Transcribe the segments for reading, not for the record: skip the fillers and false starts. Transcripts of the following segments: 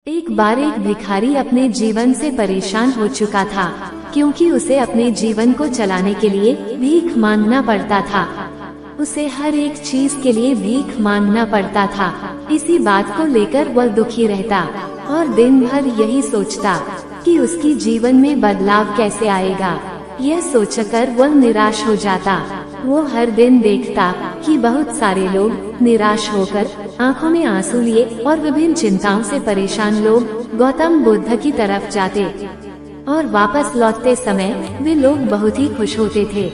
एक बार एक भिखारी अपने जीवन से परेशान हो चुका था, क्योंकि उसे अपने जीवन को चलाने के लिए भीख मांगना पड़ता था। उसे हर एक चीज के लिए भीख मांगना पड़ता था। इसी बात को लेकर वह दुखी रहता और दिन भर यही सोचता कि उसकी जीवन में बदलाव कैसे आएगा। यह सोचकर वह निराश हो जाता। वो हर दिन देखता कि बहुत सारे लोग निराश होकर आंखों में आंसू लिए और विभिन्न चिंताओं से परेशान लोग गौतम बुद्ध की तरफ जाते और वापस लौटते समय वे लोग बहुत ही खुश होते थे।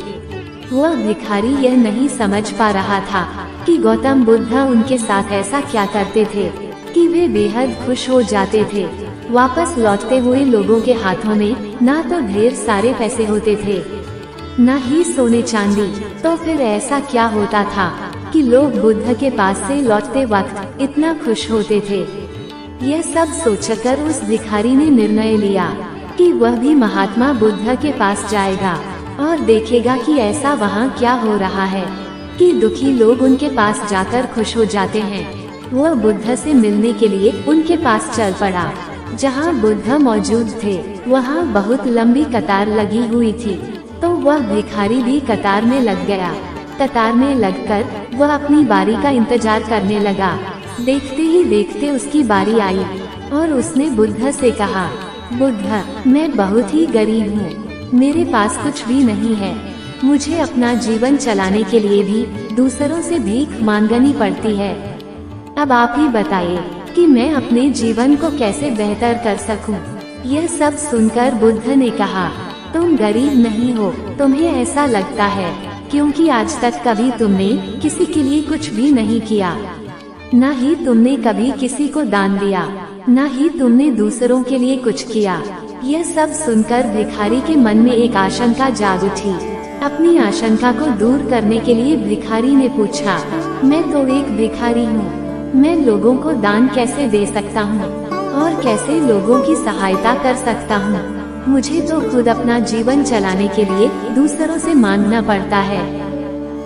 वह भिखारी यह नहीं समझ पा रहा था कि गौतम बुद्ध उनके साथ ऐसा क्या करते थे कि वे बेहद खुश हो जाते थे। वापस लौटते हुए लोगों के हाथों में ना तो ढेर सारे पैसे होते थे, न ही सोने चांदी। तो फिर ऐसा क्या होता था कि लोग बुद्ध के पास से लौटते वक्त इतना खुश होते थे। यह सब सोचकर उस भिखारी ने निर्णय लिया कि वह भी महात्मा बुद्ध के पास जाएगा और देखेगा कि ऐसा वहाँ क्या हो रहा है कि दुखी लोग उनके पास जाकर खुश हो जाते हैं। वह बुद्ध से मिलने के लिए उनके पास चल पड़ा। जहाँ बुद्ध मौजूद थे वहाँ बहुत लंबी कतार लगी हुई थी, तो वह भिखारी भी कतार में लग गया। कतार में लगकर वह अपनी बारी का इंतजार करने लगा। देखते ही देखते उसकी बारी आई और उसने बुद्ध से कहा, बुद्ध, मैं बहुत ही गरीब हूँ, मेरे पास कुछ भी नहीं है। मुझे अपना जीवन चलाने के लिए भी दूसरों से भीख मांगनी पड़ती है। अब आप ही बताइए कि मैं अपने जीवन को कैसे बेहतर कर सकूं। यह सब सुनकर बुद्ध ने कहा, तुम गरीब नहीं हो, तुम्हें ऐसा लगता है क्योंकि आज तक कभी तुमने किसी के लिए कुछ भी नहीं किया, न ही तुमने कभी किसी को दान दिया, न ही तुमने दूसरों के लिए कुछ किया। यह सब सुनकर भिखारी के मन में एक आशंका जाग उठी। अपनी आशंका को दूर करने के लिए भिखारी ने पूछा, मैं तो एक भिखारी हूँ, मैं लोगों को दान कैसे दे सकता हूँ और कैसे लोगों की सहायता कर सकता हूँ। मुझे तो खुद अपना जीवन चलाने के लिए दूसरों से मांगना पड़ता है।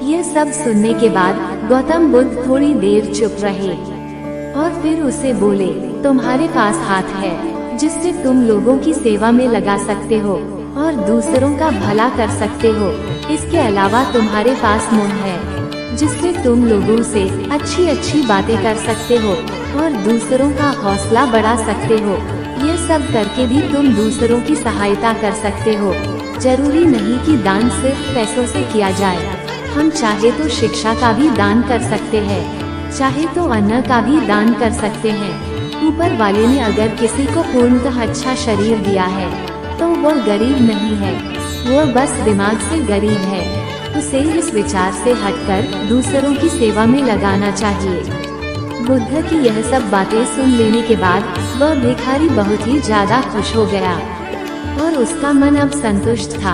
यह सब सुनने के बाद गौतम बुद्ध थोड़ी देर चुप रहे और फिर उसे बोले, तुम्हारे पास हाथ है जिससे तुम लोगों की सेवा में लगा सकते हो और दूसरों का भला कर सकते हो। इसके अलावा तुम्हारे पास मुंह है जिससे तुम लोगों से अच्छी अच्छी बातें कर सकते हो और दूसरों का हौसला बढ़ा सकते हो। ये सब करके भी तुम दूसरों की सहायता कर सकते हो। जरूरी नहीं कि दान सिर्फ पैसों से किया जाए। हम चाहे तो शिक्षा का भी दान कर सकते हैं, चाहे तो अन्न का भी दान कर सकते हैं। ऊपर वाले ने अगर किसी को पूर्णतः अच्छा शरीर दिया है तो वह गरीब नहीं है, वह बस दिमाग से गरीब है। उसे इस विचार से हटकर दूसरों की सेवा में लगाना चाहिए। बुद्ध की यह सब बातें सुन लेने के बाद वह भिखारी बहुत ही ज्यादा खुश हो गया और उसका मन अब संतुष्ट था।